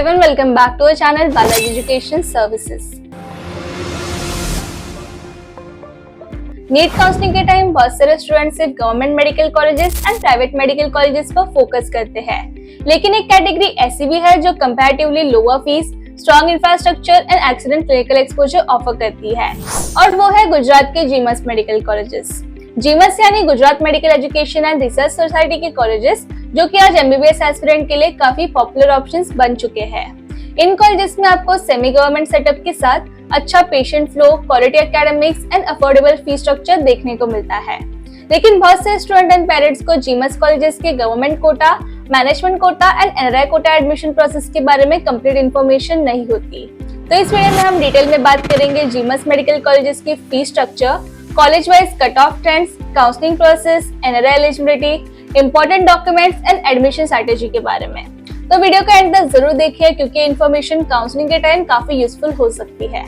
everyone, welcome back to our channel Balaji Education Services। NEET counselling के time बहुत सारे student सिर्फ government medical colleges and private medical colleges पर focus करते हैं, लेकिन एक कैटेगरी ऐसी भी है जो comparatively lower fees, strong infrastructure and excellent clinical exposure offer करती है, और वो है गुजरात के जीमस मेडिकल कॉलेजेस। जीमस यानी Gujarat medical education and research society के कॉलेजेस, जो कि आज एमबीबीएस एस्पिरेंट के लिए काफी पॉपुलर ऑप्शंस बन चुके हैं। इन कॉलेजेस में आपको सेमी गवर्नमेंट सेटअप के साथ अच्छा patient flow, quality academics and affordable fee structure देखने को मिलता है। लेकिन बहुत से स्टूडेंट एंड पेरेंट्स को जीमस कॉलेजेस के government quota, management quota and NRI quota admission process के बारे में कंप्लीट इन्फॉर्मेशन नहीं होती। तो इस वीडियो में हम डिटेल में बात करेंगे जीमस मेडिकल कॉलेजेस की fee structure, college wise cut off trends, counselling process, NRI eligibility, important documents and admission strategy के बारे में। तो वीडियो का एंड तक जरूर देखिए, क्योंकि इन्फॉर्मेशन काउंसलिंग के टाइम काफी यूजफुल हो सकती है।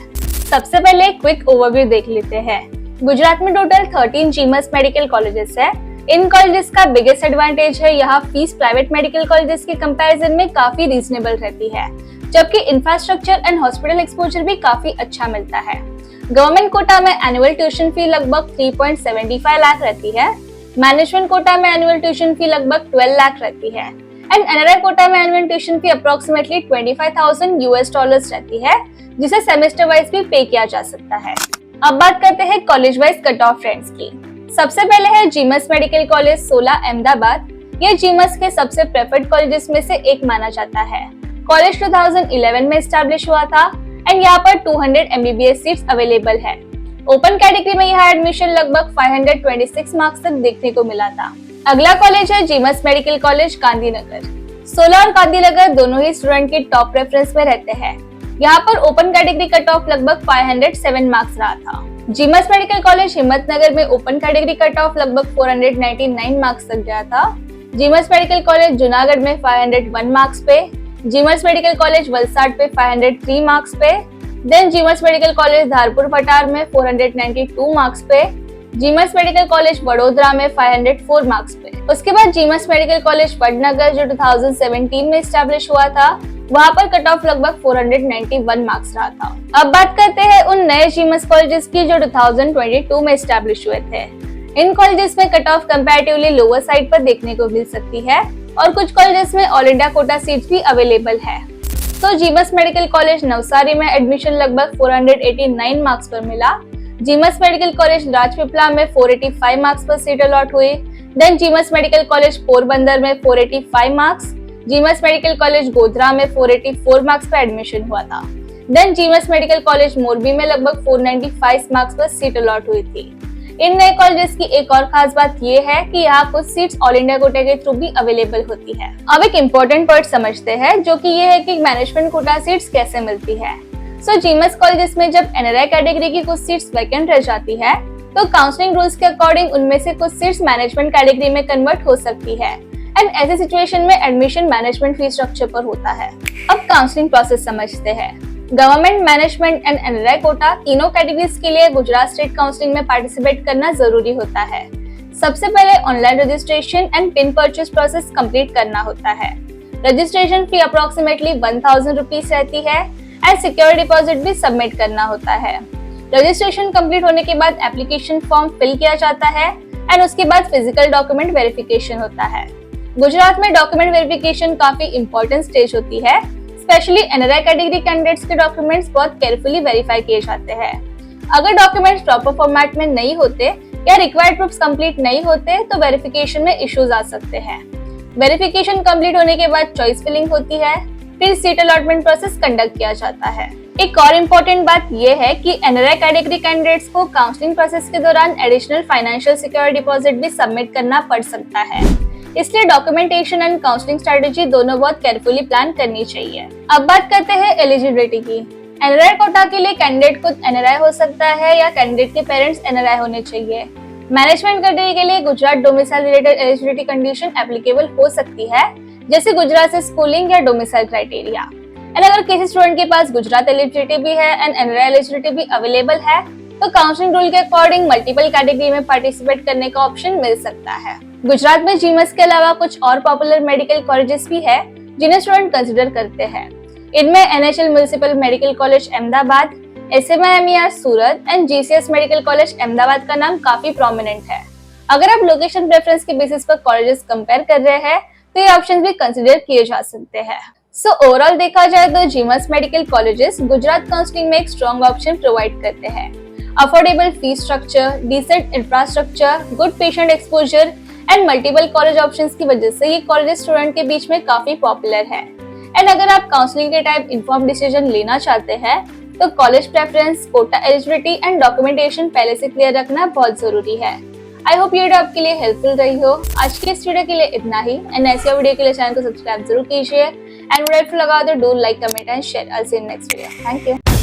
सबसे पहले क्विक ओवरव्यू देख लेते हैं। गुजरात में टोटल 13 जीमस मेडिकल कॉलेजेस है। इन कॉलेजेस का बिगेस्ट एडवांटेज है यहाँ फीस प्राइवेट मेडिकल कॉलेजेस के कंपैरिजन में काफी रीजनेबल रहती है, जबकि इंफ्रास्ट्रक्चर एंड हॉस्पिटल एक्सपोजर भी काफी अच्छा मिलता है। गवर्नमेंट कोटा में एनुअल ट्यूशन फी लगभग 3.75 लाख रहती है। मैनेजमेंट कोटा में एनुअल ट्यूशन फी लगभग 12 लाख रहती है एंड एनआरआई कोटा में एनुअल ट्यूशन फी अप्रोक्सीमेटली $25,000 रहती है, जिसे सेमेस्टर वाइज भी पे किया जा सकता है। अब बात करते हैं college wise cut off trends की। सबसे पहले है जीमस मेडिकल कॉलेज 16 अहमदाबाद। ये जीमस के सबसे प्रेफर्ड कॉलेजेस में से एक माना जाता है। कॉलेज 2011 में एस्टैब्लिश हुआ था एंड यहाँ पर 200 एमबीबीएस सीट्स अवेलेबल है। ओपन कैटेगरी में यहाँ एडमिशन लगभग 526 मार्क्स तक देखने को मिला था। अगला कॉलेज है जीमस मेडिकल कॉलेज गांधीनगर। 16 और गांधीनगर दोनों ही स्टूडेंट के टॉप प्रेफरेंस में रहते हैं। यहाँ पर ओपन कैटेगरी कट ऑफ लगभग 507 मार्क्स रहा था। जीमस मेडिकल कॉलेज हिम्मतनगर में ओपन कैटेगरी कट ऑफ लगभग 499 मार्क्स तक गया था। जीमस मेडिकल कॉलेज जूनागढ़ में 501 मार्क्स पे, जीमस मेडिकल कॉलेज वलसाड पे 503 मार्क्स पे, देन जीमस मेडिकल कॉलेज धारपुर फटार में 492 मार्क्स पे, जीमस मेडिकल कॉलेज वडोदरा में 504 मार्क्स पे। उसके बाद जीमस मेडिकल कॉलेज वडनगर जो 2017 में एस्टैब्लिश हुआ था, वहाँ पर कट ऑफ लगभग 491 मार्क्स रहा था। अब बात करते हैं उन नए जीमस कॉलेजेस की जो 2022 में एस्टैब्लिश हुए थे। इन कॉलेजेस में cut off comparatively lower side पर देखने को मिल सकती है, और कुछ कॉलेजेस में ऑल इंडिया कोटा सीट्स भी अवेलेबल है। तो जीमस मेडिकल कॉलेज नवसारी में एडमिशन लगभग 489 मार्क्स पर मिला। जीमस मेडिकल कॉलेज राजपीपला में 485 मार्क्स पर सीट अलॉट हुई। देन जीमस मेडिकल कॉलेज पोरबंदर में 485 मार्क्स, जीमस मेडिकल कॉलेज गोधरा में 484 मार्क्स पर एडमिशन हुआ था। देन जीमस मेडिकल कॉलेज मोरबी में लगभग 495 मार्क्स पर सीट अलॉट हुई थी। इन नए कॉलेजेस की एक और खास बात ये है कि यहाँ कुछ सीट्स ऑल इंडिया कोटा के थ्रू भी अवेलेबल होती है। अब एक इम्पोर्टेंट पॉइंट समझते हैं, जो कि ये है कि मैनेजमेंट कोटा सीट्स कैसे मिलती है। सो जीमस कॉलेजेस में जब एनआरआई कैटेगरी की कुछ सीट्स वैकेंट रह जाती है, तो काउंसलिंग रूल्स के अकॉर्डिंग उनमें से कुछ सीट्स मैनेजमेंट कैटेगरी में कन्वर्ट हो सकती है एंड ऐसे सिचुएशन में एडमिशन मैनेजमेंट फी स्ट्रक्चर पर होता है। अब काउंसलिंग प्रोसेस समझते हैं। Government, management and NRI Kota तीनों कैटेगरीज के लिए गुजरात स्टेट काउंसलिंग में पार्टिसिपेट करना जरूरी होता है। सबसे पहले online registration and pin purchase process complete करना होता है। रजिस्ट्रेशन फी अप्रोक्सीमेटली 1000 रुपीज रहती है एंड सिक्योरिटी डिपॉजिट भी सबमिट करना होता है। रजिस्ट्रेशन कंप्लीट होने के बाद एप्लीकेशन फॉर्म फिल किया जाता है एंड उसके बाद फिजिकल डॉक्यूमेंट वेरिफिकेशन होता है। गुजरात में डॉक्यूमेंट वेरिफिकेशन काफी इंपॉर्टेंट स्टेज होती है। स्पेशली एनआरआई कैटेगरी कैंडिडेट्स के डॉक्यूमेंट्स बहुत केयरफुली वेरीफाई किए जाते हैं। अगर डॉक्यूमेंट्स प्रॉपर फॉर्मेट में नहीं होते या रिक्वायर्ड प्रूफ्स कंप्लीट नहीं होते, तो वेरिफिकेशन में इश्यूज आ सकते हैं। वेरिफिकेशन कंप्लीट होने के बाद चॉइस फिलिंग होती है, फिर सीट अलॉटमेंट प्रोसेस कंडक्ट किया जाता है। एक और इम्पोर्टेंट बात यह है कि एनआरआई कैटेगरी कैंडिडेट्स को काउंसलिंग प्रोसेस के दौरान एडिशनल फाइनेंशियल सिक्योरिटी डिपॉजिट भी सबमिट करना पड़ सकता है, इसलिए डॉक्यूमेंटेशन एंड काउंसलिंग स्ट्रेटेजी दोनों बहुत केयरफुली प्लान करनी चाहिए। अब बात करते हैं एलिजिबिलिटी की। एनआरआई कोटा के लिए कैंडिडेट खुद एनआरआई हो सकता है या कैंडिडेट के पेरेंट्स एनआरआई होने चाहिए। मैनेजमेंट कैटेगरी के लिए Gujarat domicile related eligibility condition applicable हो सकती है, जैसे गुजरात से स्कूलिंग या डोमिसाइल क्राइटेरिया। एंड अगर किसी स्टूडेंट के पास गुजरात एलिजिबिलिटी भी है एंड एनआरआई एलिजिबिलिटी भी अवेलेबल है, तो काउंसलिंग रूल के अकॉर्डिंग मल्टीपल कैटेगरी में पार्टिसिपेट करने का ऑप्शन मिल सकता है। गुजरात में जीमस के अलावा कुछ और पॉपुलर मेडिकल कॉलेजेस भी है जिन्हें स्टूडेंट कंसिडर करते हैं। इनमें NHL municipal medical college Ahmedabad, SMIMER Surat and GCS medical college Ahmedabad का नाम काफी प्रोमिनेंट है। अगर आप लोकेशन प्रेफरेंस के बेसिस पर कॉलेजेस कंपेयर कर रहे हैं तो ये ऑप्शंस भी कंसीडर किए जा सकते हैं। सो ओवरऑल देखा जाए तो GMERS medical colleges Gujarat counselling में एक स्ट्रॉन्ग ऑप्शन प्रोवाइड करते हैं। Affordable fees structure, decent infrastructure, good patient exposure and multiple college options की वजह से ये कॉलेज स्टूडेंट के बीच में काफी पॉपुलर है। एंड अगर आप काउंसलिंग के टाइम इन्फॉर्म डिसीजन लेना चाहते हैं तो college preference, quota eligibility and documentation पहले से क्लियर रखना बहुत जरूरी है। आई होप ये वीडियो आपके लिए हेल्पफुल रही हो। आज की इस वीडियो के लिए इतना ही एंड ऐसे वीडियो के लिए चैनल को सब्सक्राइब जरूर कीजिए एंड वीडियो हेल्पफुल लगा तो do like, comment and share. I will see you in next video. Thank you.